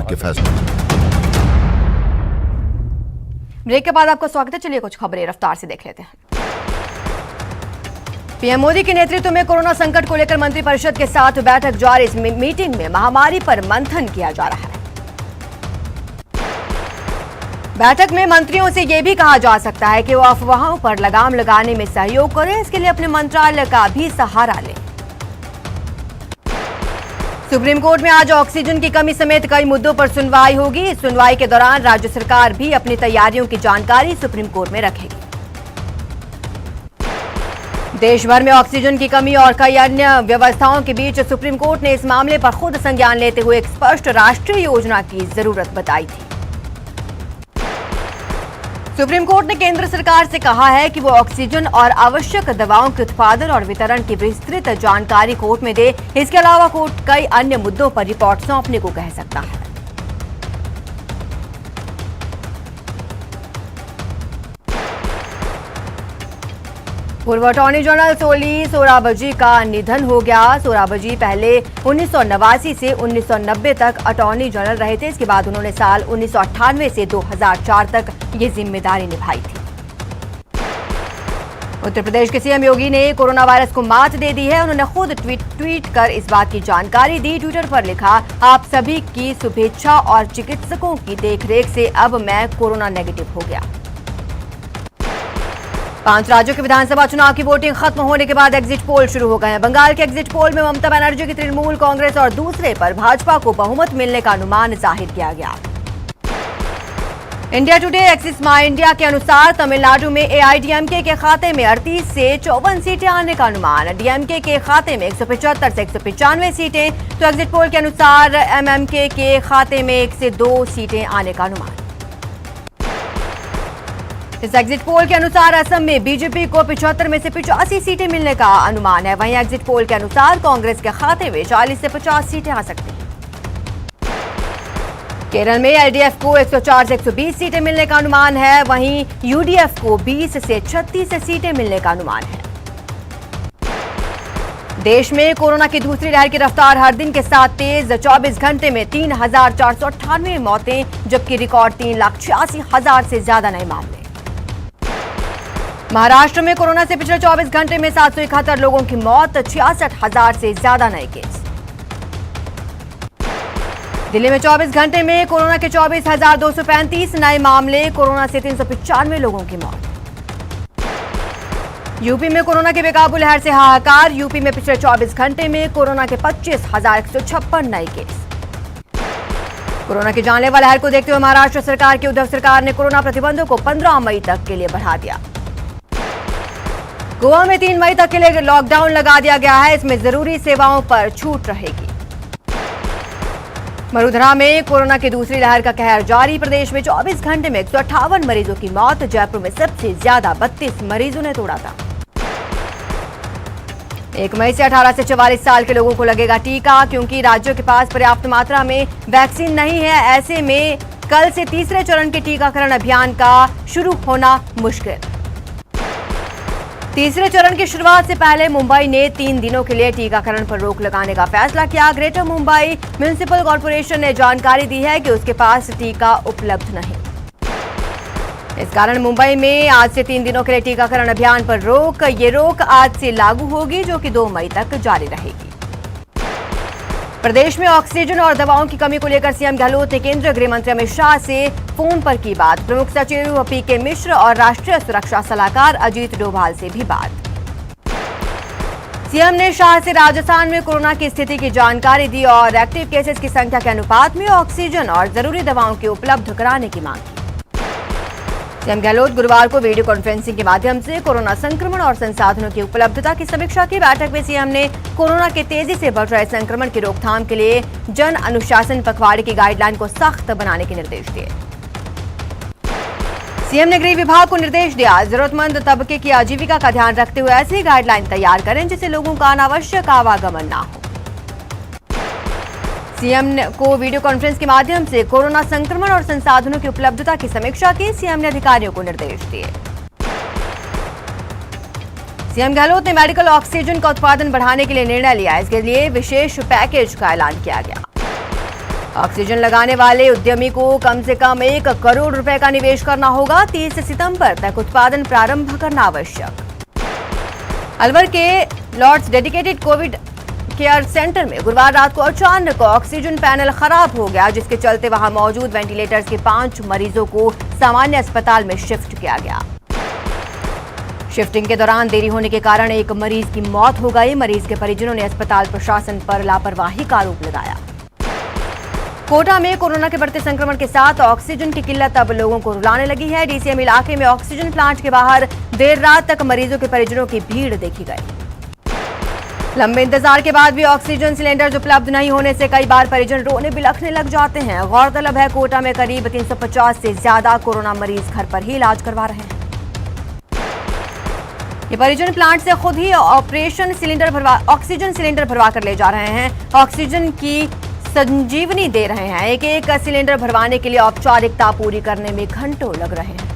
के फैसले। ब्रेक के बाद आपका स्वागत है। चलिए कुछ खबरें रफ्तार से देख लेते हैं। पीएम मोदी के नेतृत्व में कोरोना संकट को लेकर मंत्रिपरिषद के साथ बैठक जारी। इस मीटिंग में महामारी पर मंथन किया जा रहा है। बैठक में मंत्रियों से यह भी कहा जा सकता है कि वो अफवाहों पर लगाम लगाने में सहयोग करें, इसके लिए अपने मंत्रालय का भी सहारा लें। सुप्रीम कोर्ट में आज ऑक्सीजन की कमी समेत कई मुद्दों पर सुनवाई होगी। इस सुनवाई के दौरान राज्य सरकार भी अपनी तैयारियों की जानकारी सुप्रीम कोर्ट में रखेगी। देश भर में ऑक्सीजन की कमी और कई अन्य व्यवस्थाओं के बीच सुप्रीम कोर्ट ने इस मामले पर खुद संज्ञान लेते हुए एक स्पष्ट राष्ट्रीय योजना की जरूरत बताई थी। सुप्रीम कोर्ट ने केंद्र सरकार से कहा है कि वो ऑक्सीजन और आवश्यक दवाओं के उत्पादन और वितरण की विस्तृत जानकारी कोर्ट में दे। इसके अलावा कोर्ट कई अन्य मुद्दों पर रिपोर्ट सौंपने को कह सकता है। पूर्व अटॉर्नी जनरल सोराबजी का निधन हो गया। सोराबजी पहले 1989 से 1990 तक अटॉर्नी जनरल रहे थे। इसके बाद उन्होंने साल 1998 से 2004 तक ये जिम्मेदारी निभाई थी। उत्तर प्रदेश के सीएम योगी ने कोरोना वायरस को मात दे दी है। उन्होंने खुद ट्वीट कर इस बात की जानकारी दी। ट्विटर पर लिखा, आप सभी की शुभेच्छा और चिकित्सकों की देखरेख से अब मैं कोरोना नेगेटिव हो गया। 5 राज्यों के विधानसभा चुनाव की वोटिंग खत्म होने के बाद एग्जिट पोल शुरू हो गए हैं। बंगाल के एग्जिट पोल में ममता बनर्जी की तृणमूल कांग्रेस और दूसरे पर भाजपा को बहुमत मिलने का अनुमान जाहिर किया गया। इंडिया टुडे एक्सिस माई इंडिया के अनुसार तमिलनाडु में एआईडीएमके के खाते में 38 से 54 सीटें आने का अनुमान। डीएमके के खाते में 175 से 195 सीटें, तो एग्जिट पोल के अनुसार एमएमके के खाते में 1 से 2 सीटें आने का अनुमान। इस एग्जिट पोल के अनुसार असम में बीजेपी को 75 में से 85 सीटें मिलने का अनुमान है। वहीं एग्जिट पोल के अनुसार कांग्रेस के खाते में 40 से 50 सीटें आ सकती हैं। केरल में एलडीएफ को 104 से 120 सीटें मिलने का अनुमान है। वहीं यूडीएफ को 20 से 36 सीटें मिलने का अनुमान है। देश में कोरोना की दूसरी लहर की रफ्तार हर दिन के साथ तेज। 24 घंटे में 3,498 मौतें, जबकि रिकॉर्ड 3,86,000 से ज्यादा नए मामले। महाराष्ट्र में कोरोना से पिछले 24 घंटे में 771 लोगों की मौत, 66,000 से ज्यादा नए केस। दिल्ली में 24 घंटे में कोरोना के 24,235 नए मामले, कोरोना से 395 लोगों की मौत। यूपी में कोरोना के बेकाबू लहर से हाहाकार। यूपी में पिछले 24 घंटे में कोरोना के 25,156 नए केस। कोरोना की जानलेवा लहर को देखते हुए महाराष्ट्र सरकार की उद्धव सरकार ने कोरोना प्रतिबंधों को 15 मई तक के लिए बढ़ा दिया। गोवा में 3 मई तक के लिए लॉकडाउन लगा दिया गया है। इसमें जरूरी सेवाओं पर छूट रहेगी। वडोदरा में कोरोना की दूसरी लहर का कहर जारी। प्रदेश में 24 घंटे में 158 मरीजों की मौत। जयपुर में सबसे ज्यादा 32 मरीजों ने तोड़ा था। 1 मई से 18 से 44 साल के लोगों को लगेगा टीका, क्योंकि राज्यों के पास पर्याप्त मात्रा में वैक्सीन नहीं है। ऐसे में कल से तीसरे चरण के टीकाकरण अभियान का शुरू होना मुश्किल। तीसरे चरण की शुरुआत से पहले मुंबई ने 3 दिनों के लिए टीकाकरण पर रोक लगाने का फैसला किया। ग्रेटर मुंबई म्युनिसिपल कॉर्पोरेशन ने जानकारी दी है कि उसके पास टीका उपलब्ध नहीं। इस कारण मुंबई में आज से 3 दिनों के लिए टीकाकरण अभियान पर रोक। ये रोक आज से लागू होगी, जो कि 2 मई तक जारी रहेगी। प्रदेश में ऑक्सीजन और दवाओं की कमी को लेकर सीएम गहलोत ने केंद्रीय गृह मंत्री अमित शाह से फोन पर की बात। प्रमुख सचिव पीके मिश्र और राष्ट्रीय सुरक्षा सलाहकार अजीत डोभाल से भी बात। सीएम ने शाह से राजस्थान में कोरोना की स्थिति की जानकारी दी और एक्टिव केसेस की संख्या के अनुपात में ऑक्सीजन और जरूरी दवाओं की उपलब्ध कराने की मांग की। सीएम गहलोत गुरुवार को वीडियो कॉन्फ्रेंसिंग के माध्यम से कोरोना संक्रमण और संसाधनों की उपलब्धता की समीक्षा की। बैठक में सीएम ने कोरोना के तेजी से बढ़ रहे संक्रमण की रोकथाम के लिए जन अनुशासन पखवाड़े की गाइडलाइन को सख्त बनाने के निर्देश दिए। सीएम ने गृह विभाग को निर्देश दिया, जरूरतमंद तबके की आजीविका का ध्यान रखते हुए ऐसी गाइडलाइन तैयार करें जिससे लोगों का अनावश्यक आवागमन न हो। सीएम को वीडियो कॉन्फ्रेंस के माध्यम से कोरोना संक्रमण और संसाधनों की उपलब्धता की समीक्षा की। सीएम ने अधिकारियों को निर्देश दिए। सीएम गहलोत ने मेडिकल ऑक्सीजन का उत्पादन बढ़ाने के लिए निर्णय लिया। इसके लिए विशेष पैकेज का ऐलान किया गया। ऑक्सीजन लगाने वाले उद्यमी को कम से कम 1 करोड़ रुपए का निवेश करना होगा। 30 सितंबर तक उत्पादन प्रारंभ करना आवश्यक। अलवर के Lords dedicated Covid care centre में गुरुवार रात को अचानक ऑक्सीजन पैनल खराब हो गया, जिसके चलते वहां मौजूद वेंटिलेटर्स के 5 मरीजों को सामान्य अस्पताल में शिफ्ट किया गया। शिफ्टिंग के दौरान देरी होने के कारण एक मरीज की मौत हो गई। मरीज के परिजनों ने अस्पताल प्रशासन पर लापरवाही का आरोप लगाया। कोटा में कोरोना के बढ़ते संक्रमण के साथ ऑक्सीजन की किल्लत अब लोगों को रुलाने लगी है। डीसीएम इलाके में ऑक्सीजन प्लांट के बाहर देर रात तक मरीजों के परिजनों की भीड़ देखी गई। लंबे इंतजार के बाद भी ऑक्सीजन सिलेंडर उपलब्ध नहीं होने से कई बार परिजन रोने बिलखने लग जाते हैं। गौरतलब है, कोटा में करीब 350 से ज्यादा कोरोना मरीज घर पर ही इलाज करवा रहे हैं। ये परिजन प्लांट से खुद ही ऑक्सीजन सिलेंडर भरवा कर ले जा रहे हैं। ऑक्सीजन की संजीवनी दे रहे हैं। एक एक सिलेंडर भरवाने के लिए औपचारिकता पूरी करने में घंटों लग रहे हैं।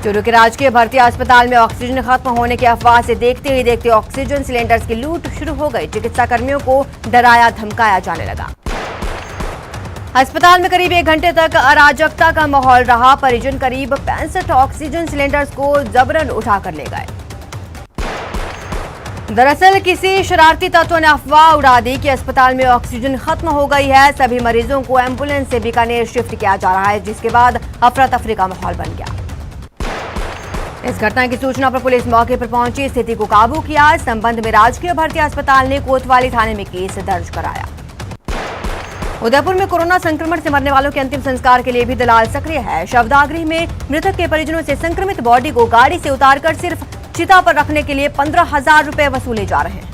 चूरू के राजकीय भर्ती अस्पताल में ऑक्सीजन खत्म होने की अफवाह से देखते ही देखते ऑक्सीजन सिलेंडर्स की लूट शुरू हो गई। चिकित्सा कर्मियों को डराया धमकाया जाने लगा। अस्पताल में करीब 1 घंटे तक अराजकता का माहौल रहा। परिजन करीब 65 ऑक्सीजन सिलेंडर्स को जबरन उठाकर ले गए। दरअसल किसी शरारती तत्व ने अफवाह उड़ा दी कि अस्पताल में ऑक्सीजन खत्म हो गई है। सभी मरीजों को एम्बुलेंस से बीकानेर शिफ्ट किया जा रहा है, जिसके बाद अफरा तफरी का माहौल बन गया। इस घटना की सूचना पर पुलिस मौके पर पहुंची, स्थिति को काबू किया। इस संबंध में राजकीय भर्ती अस्पताल ने कोतवाली थाने में केस दर्ज कराया। उदयपुर में कोरोना संक्रमण से मरने वालों के अंतिम संस्कार के लिए भी दलाल सक्रिय है। शवदाह में मृतक के परिजनों से संक्रमित बॉडी को गाड़ी से उतारकर सिर्फ चिता पर रखने के लिए 15,000 रुपए वसूले जा रहे हैं।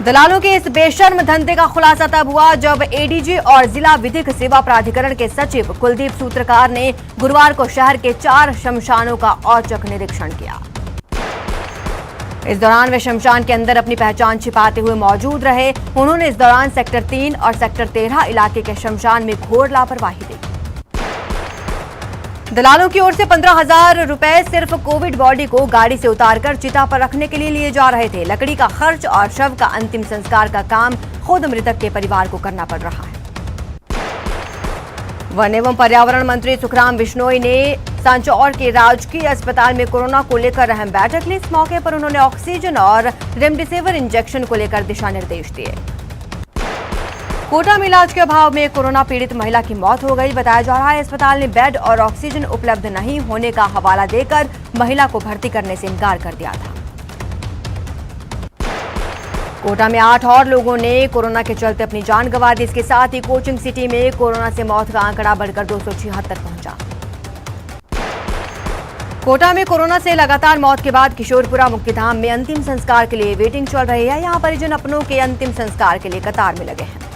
दलालों के इस बेशर्म धंधे का खुलासा तब हुआ जब एडीजी और जिला विधिक सेवा प्राधिकरण के सचिव कुलदीप सूत्रकार ने गुरुवार को शहर के 4 शमशानों का औचक निरीक्षण किया। इस दौरान वे शमशान के अंदर अपनी पहचान छिपाते हुए मौजूद रहे। उन्होंने इस दौरान सेक्टर 3 और सेक्टर 13 इलाके के शमशान में घोर लापरवाही देखी। दलालों की ओर से 15,000 रुपए सिर्फ कोविड बॉडी को गाड़ी से उतारकर चिता पर रखने के लिए लिए जा रहे थे। लकड़ी का खर्च और शव का अंतिम संस्कार का काम खुद मृतक के परिवार को करना पड़ रहा है। वन एवं पर्यावरण मंत्री सुखराम बिश्नोई ने सांचौर के राजकीय अस्पताल में कोरोना को लेकर अहम बैठक ली। इस मौके पर उन्होंने ऑक्सीजन और रेमडेसिविर इंजेक्शन को लेकर दिशा निर्देश दिए। कोटा में इलाज के अभाव में कोरोना पीड़ित महिला की मौत हो गई। बताया जा रहा है अस्पताल ने बेड और ऑक्सीजन उपलब्ध नहीं होने का हवाला देकर महिला को भर्ती करने से इनकार कर दिया था। कोटा में 8 और लोगों ने कोरोना के चलते अपनी जान गंवा दी। इसके साथ ही कोचिंग सिटी में कोरोना से मौत का आंकड़ा बढ़कर 276 पहुंचा। कोटा में कोरोना से लगातार मौत के बाद किशोरपुरा मुक्तिधाम में अंतिम संस्कार के लिए वेटिंग चल रही है। यहां परिजन अपनों के अंतिम संस्कार के लिए कतार में लगे हैं।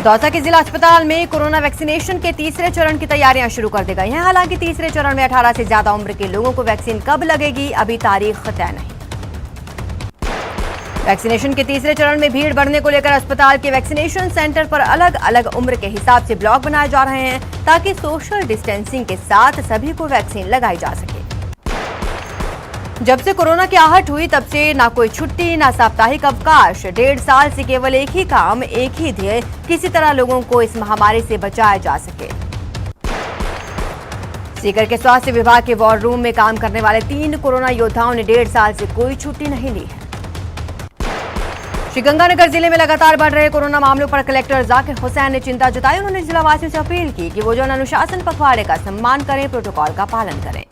दौसा के जिला अस्पताल में कोरोना वैक्सीनेशन के तीसरे चरण की तैयारियां शुरू कर दी गई हैं। हालांकि तीसरे चरण में 18 से ज्यादा उम्र के लोगों को वैक्सीन कब लगेगी, अभी तारीख तय नहीं। वैक्सीनेशन के तीसरे चरण में भीड़ बढ़ने को लेकर अस्पताल के वैक्सीनेशन सेंटर पर अलग अलग उम्र के हिसाब से ब्लॉक बनाए जा रहे हैं, ताकि सोशल डिस्टेंसिंग के साथ सभी को वैक्सीन लगाई जा सके। जब से कोरोना की आहट हुई तब से ना कोई छुट्टी ना साप्ताहिक अवकाश। 1.5 साल से केवल एक ही काम, एक ही ध्येय, किसी तरह लोगों को इस महामारी से बचाया जा सके। सीकर के स्वास्थ्य विभाग के वॉर रूम में काम करने वाले 3 कोरोना योद्धाओं ने 1.5 साल से कोई छुट्टी नहीं ली है। श्रीगंगानगर जिले में लगातार बढ़ रहे कोरोना मामलों पर कलेक्टर जाकिर हुसैन ने चिंता जताई। उन्होंने जिलावासियों से अपील की कि वो जन अनुशासन पखवाड़े का सम्मान करें, प्रोटोकॉल का पालन करें।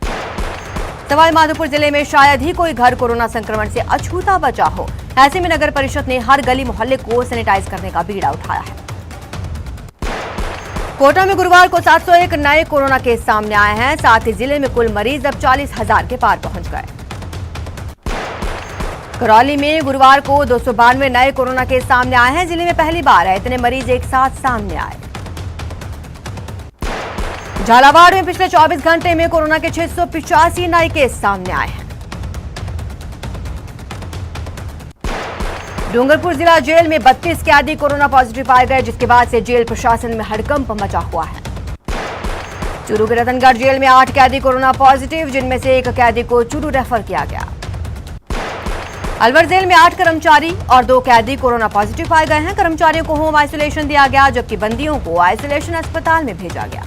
सवाईमाधोपुर जिले में शायद ही कोई घर कोरोना संक्रमण से अछूता बचा हो। ऐसे में नगर परिषद ने हर गली मोहल्ले को सैनिटाइज करने का बीड़ा उठाया है। कोटा में गुरुवार को 701 नए कोरोना केस सामने आए हैं। साथ ही जिले में कुल मरीज अब 40,000 के पार पहुंच गए। करौली में गुरुवार को 292 नए कोरोना केस सामने आए हैं। जिले में पहली बार है इतने मरीज एक साथ सामने आए। झालावाड़ में पिछले 24 घंटे में कोरोना के 685 नए केस सामने आए हैं। डूंगरपुर जिला जेल में 32 कैदी कोरोना पॉजिटिव पाए गए, जिसके बाद से जेल प्रशासन में हड़कंप मचा हुआ है। चूरू के रतनगढ़ जेल में 8 कैदी कोरोना पॉजिटिव, जिनमें से 1 कैदी को चूरू रेफर किया गया। अलवर जेल में 8 कर्मचारी और 2 कैदी कोरोना पॉजिटिव पाए गए हैं। कर्मचारियों को होम आइसोलेशन दिया गया, जबकि बंदियों को आइसोलेशन अस्पताल में भेजा गया।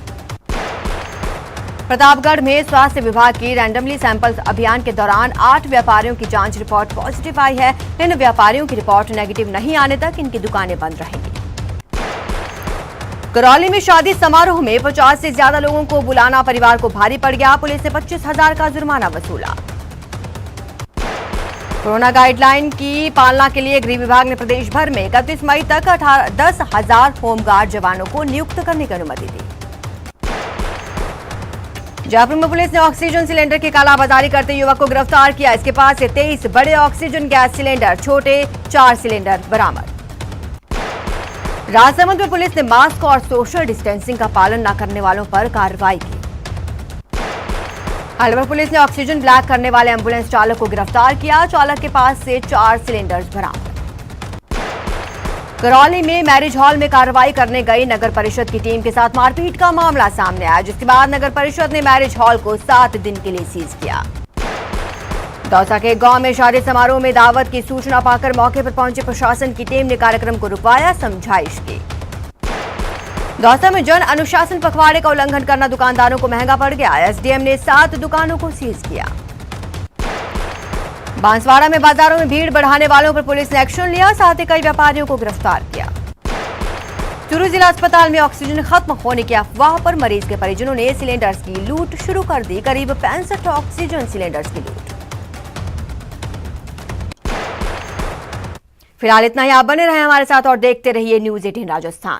प्रतापगढ़ में स्वास्थ्य विभाग की रैंडमली सैंपल अभियान के दौरान 8 व्यापारियों की जांच रिपोर्ट पॉजिटिव आई है। इन व्यापारियों की रिपोर्ट नेगेटिव नहीं आने तक इनकी दुकानें बंद रहेंगी। करौली में शादी समारोह में 50 से ज्यादा लोगों को बुलाना परिवार को भारी पड़ गया। पुलिस ने 25,000 का जुर्माना वसूला। कोरोना गाइडलाइन की पालना के लिए गृह विभाग ने प्रदेश भर में 31 मई तक 10,000 होमगार्ड जवानों को नियुक्त करने की अनुमति दी। जयपुर में पुलिस ने ऑक्सीजन सिलेंडर की कालाबाजारी करते युवक को गिरफ्तार किया। इसके पास से 23 बड़े ऑक्सीजन गैस सिलेंडर, छोटे 4 सिलेंडर बरामद। राजसमंद में पुलिस ने मास्क और सोशल डिस्टेंसिंग का पालन न करने वालों पर कार्रवाई की। अलवर पुलिस ने ऑक्सीजन ब्लैक करने वाले एम्बुलेंस चालक को गिरफ्तार किया। चालक के पास से 4 सिलेंडर्स बरामद। करौली में मैरिज हॉल में कार्रवाई करने गई नगर परिषद की टीम के साथ मारपीट का मामला सामने आया, जिसके बाद नगर परिषद ने मैरिज हॉल को 7 दिन के लिए सीज किया। दौसा के गांव में शादी समारोह में दावत की सूचना पाकर मौके पर पहुंचे प्रशासन की टीम ने कार्यक्रम को रुकवाया, समझाइश की। दौसा में जन अनुशासन पखवाड़े का उल्लंघन करना दुकानदारों को महंगा पड़ गया। एसडीएम ने 7 दुकानों को सीज किया। बांसवाड़ा में बाजारों में भीड़ बढ़ाने वालों पर पुलिस ने एक्शन लिया, साथ ही कई व्यापारियों को गिरफ्तार किया। चूरू जिला अस्पताल में ऑक्सीजन खत्म होने की अफवाह पर मरीज के परिजनों ने सिलेंडर्स की लूट शुरू कर दी। करीब 65 ऑक्सीजन सिलेंडर्स की लूट। फिलहाल इतना ही। आप बने रहे हमारे साथ और देखते रहिए न्यूज़ 18 राजस्थान।